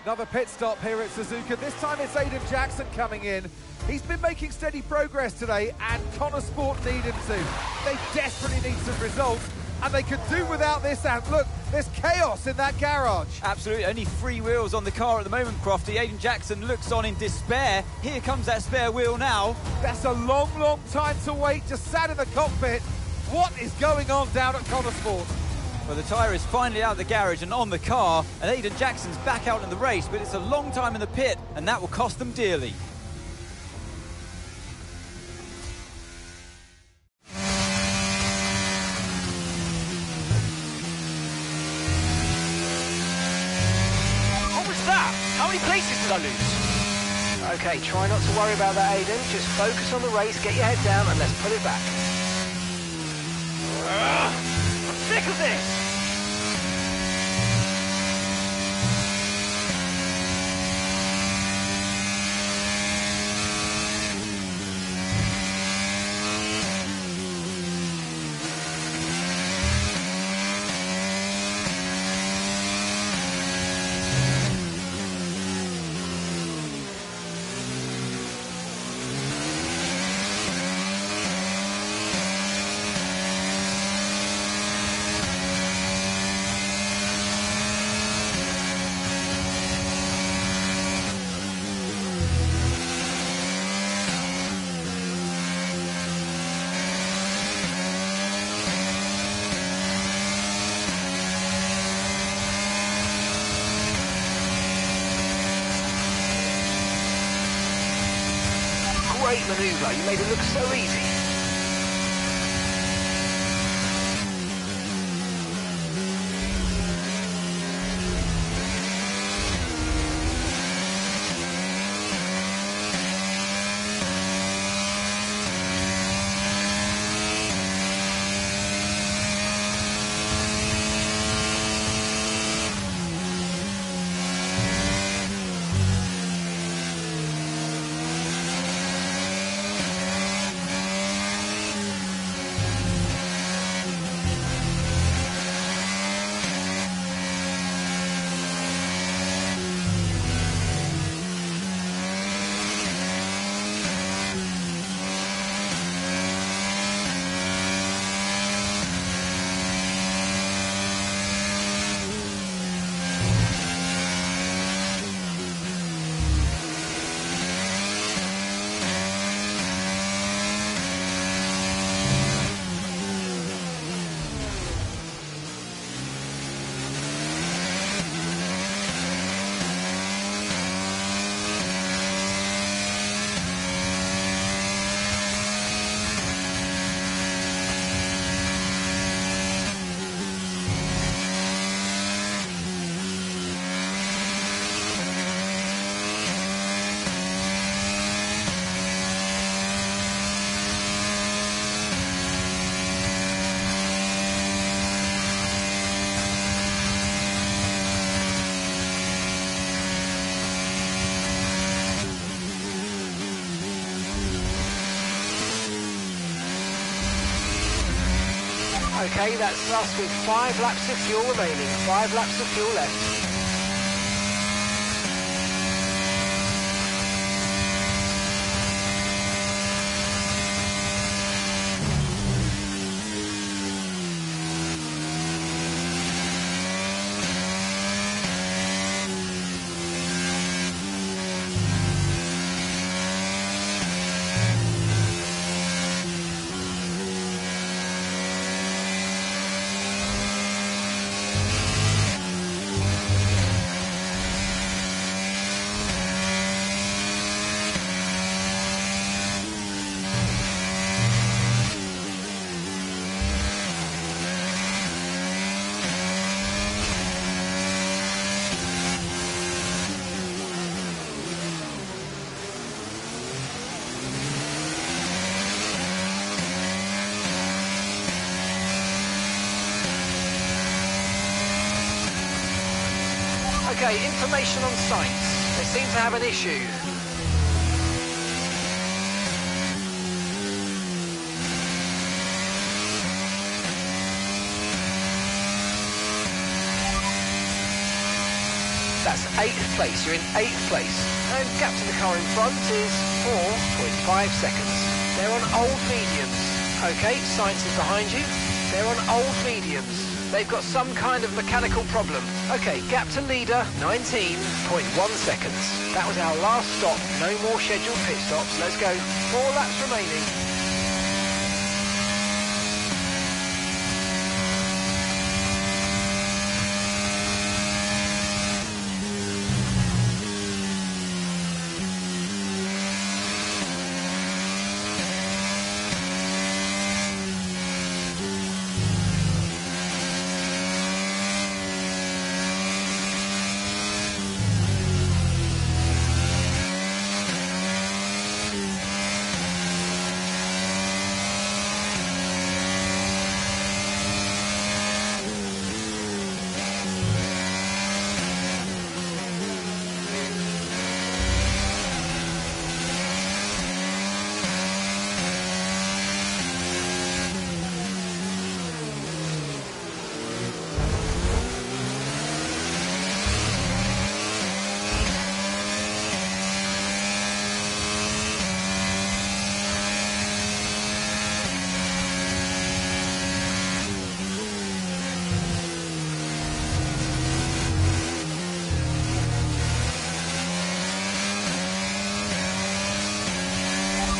Another pit stop here at Suzuka. This time it's Aiden Jackson coming in. He's been making steady progress today, and Connor Sport need him to. They desperately need some results, and they could do without this. And look, there's chaos in that garage. Absolutely, only 3 wheels on the car at the moment, Crofty. Aiden Jackson looks on in despair. Here comes that spare wheel now. That's a long, long time to wait, just sat in the cockpit. What is going on down at Connor Sport? Well, the tyre is finally out of the garage and on the car, and Aiden Jackson's back out in the race, but it's a long time in the pit, and that will cost them dearly. What was that? How many places did I lose? Okay, try not to worry about that, Aiden. Just focus on the race, get your head down, and let's put it back. I'm sick of this! Great manoeuvre, you made it look so easy. Okay, that's us with 5 laps of fuel remaining, 5 laps of fuel left. Okay, information on site. They seem to have an issue. That's 8th place. You're in 8th place. And gap to the car in front is 4.5 seconds. They're on old mediums. Okay, Science is behind you. They're on old mediums. They've got some kind of mechanical problem. Okay, gap to leader, 19.1 seconds. That was our last stop. No more scheduled pit stops. Let's go. 4 laps remaining.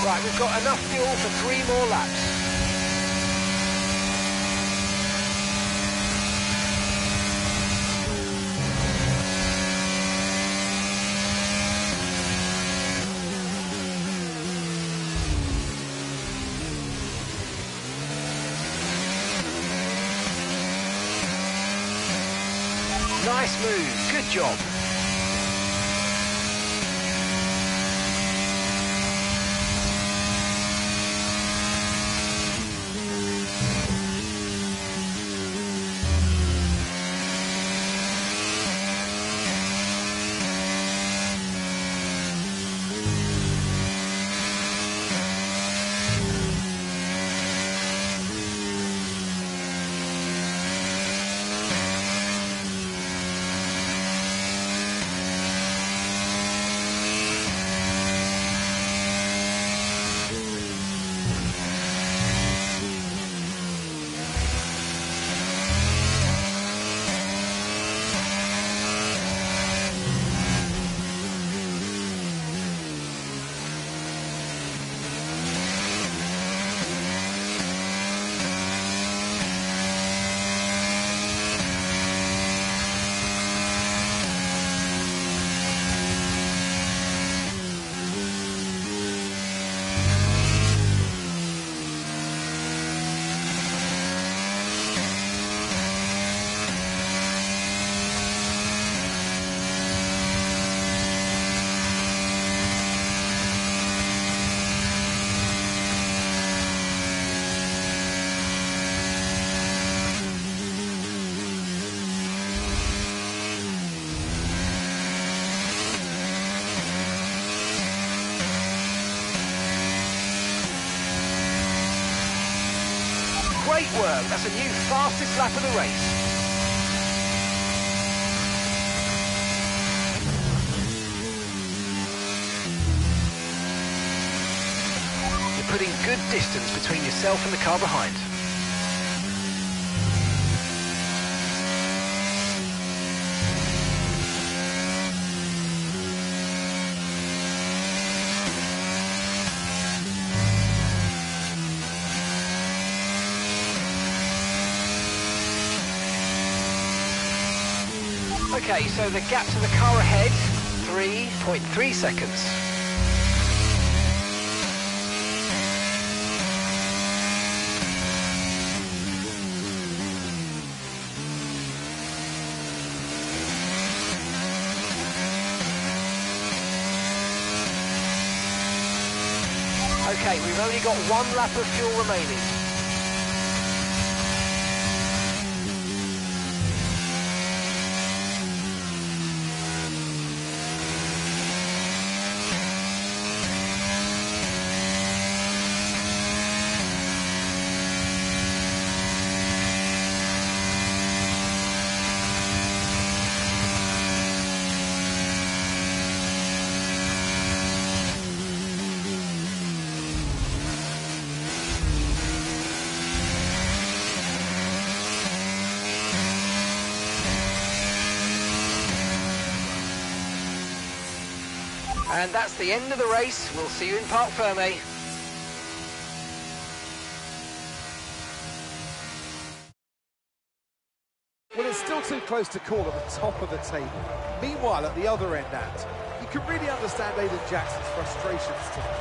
Right, we've got enough fuel for 3 more laps. Nice move, good job. Great work, that's a new fastest lap of the race. You're putting good distance between yourself and the car behind. Okay, so the gap to the car ahead, 3.3 seconds. Okay, we've only got 1 lap of fuel remaining. And that's the end of the race. We'll see you in Parc Fermé. Well, it's still too close to call at the top of the table. Meanwhile, at the other end, Ant, you can really understand Aiden Jackson's frustrations today.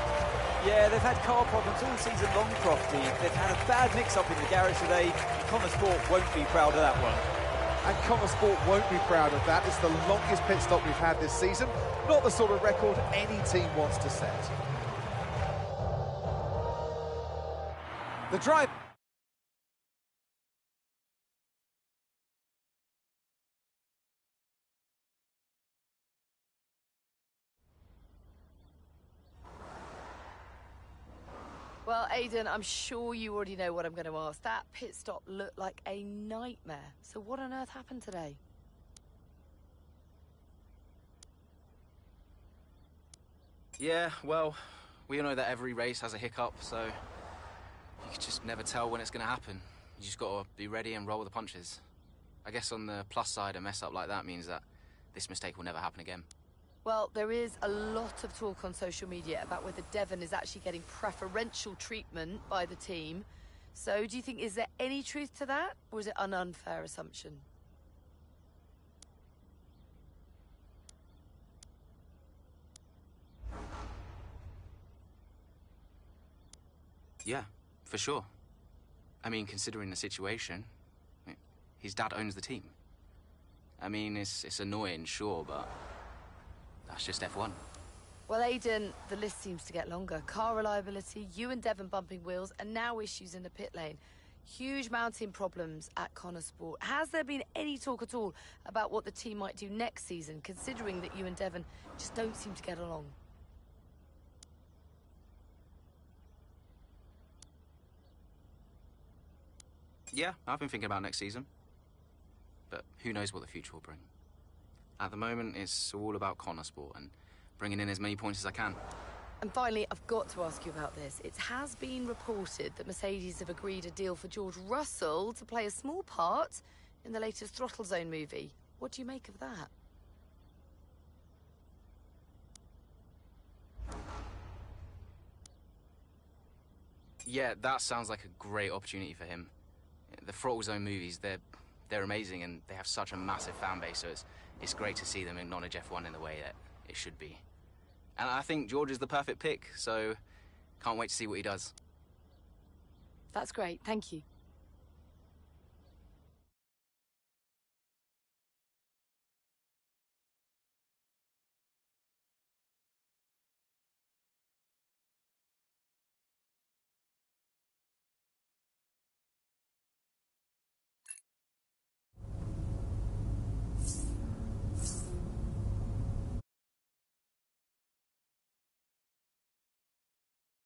Yeah, they've had car problems all season long, Crofty. They've had a bad mix-up in the garage today. Connor Sport won't be proud of that one. And Connor Sport won't be proud of that. It's the longest pit stop we've had this season. Not the sort of record any team wants to set. The drive... Well, Aidan, I'm sure you already know what I'm going to ask. That pit stop looked like a nightmare. So what on earth happened today? Yeah, well, we all know that every race has a hiccup, so you can just never tell when it's going to happen. You just got to be ready and roll with the punches. I guess on the plus side, a mess up like that means that this mistake will never happen again. Well, there is a lot of talk on social media about whether Devon is actually getting preferential treatment by the team. So do you think, is there any truth to that, or is it an unfair assumption? Yeah, for sure. I mean, considering the situation, his dad owns the team. I mean, it's annoying, sure, but that's just F1. Well, Aidan, the list seems to get longer. Car reliability, you and Devon bumping wheels, and now issues in the pit lane. Huge mounting problems at Connor Sport. Has there been any talk at all about what the team might do next season, considering that you and Devon just don't seem to get along? Yeah, I've been thinking about next season. But who knows what the future will bring. At the moment, it's all about Connor Sport and bringing in as many points as I can. And finally, I've got to ask you about this. It has been reported that Mercedes have agreed a deal for George Russell to play a small part in the latest Throttle Zone movie. What do you make of that? Yeah, that sounds like a great opportunity for him. The Throttle Zone movies, they're amazing and they have such a massive fan base, so it's great to see them acknowledge F1 in the way that it should be. And I think George is the perfect pick, so can't wait to see what he does. That's great. Thank you.